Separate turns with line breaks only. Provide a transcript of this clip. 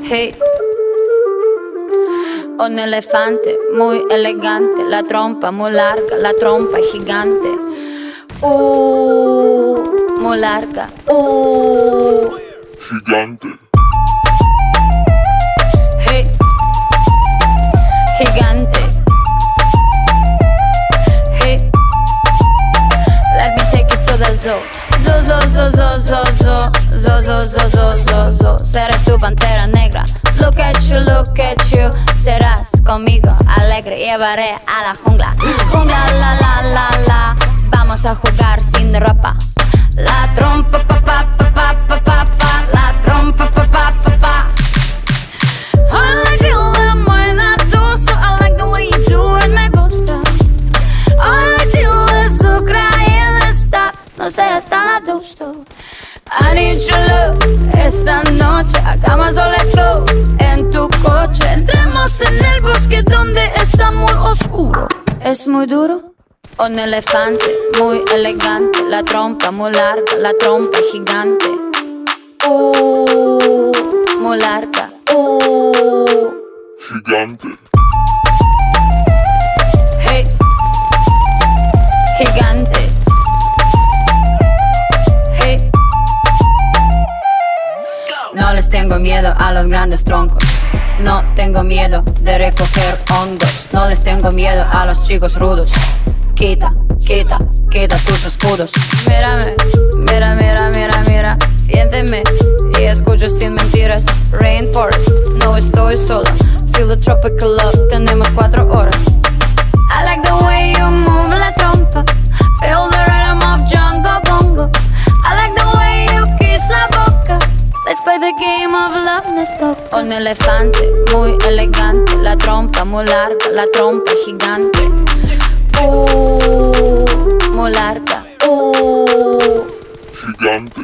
Hey, un elefante muy elegante, la trompa muy larga, la trompa gigante. Muy larga.
Gigante.
Hey, gigante. Hey, let me take you to the zoo. Zoo, zoo, zoo, zoo, zoo, zoo, zoo, zoo, zoo, zoo, zoo, zoo. Seré tu pantera negra. Look at you. Serás conmigo alegre. Llevaré a la jungla. Jungla, la, la, la, la. Vamos a jugar sin ropa. La trompa, pa, pa, pa, pa, pa, pa, pa. La trompa, pa, pa, pa, pa. I like you when I do so. I like the way you do it, me gusta. I like you azúcar y está. No seas tan adusto. I need your love. Esta noche hagamos soleto en tu coche. Entremos en el bosque donde está muy oscuro. Es muy duro. Un elefante muy elegante, la trompa muy larga, la trompa gigante. Muy larga.
Gigante.
Hey, gigante. Hey. No les tengo miedo a los grandes troncos. No tengo miedo de recoger hongos. No les tengo miedo a los chicos rudos. Quita tus escudos. Mírame, mira. Siénteme y escucho sin mentiras. Rainforest, no estoy sola. Feel the tropical love, tenemos 4 horas. I like the way you move la trompa. Feel the rhythm of Jungle Bongo. I like the way you kiss la boca. Let's play the game of love, let's go. Un elefante muy elegante, la trompa muy larga, la trompa gigante. Muy larga.
Gigante.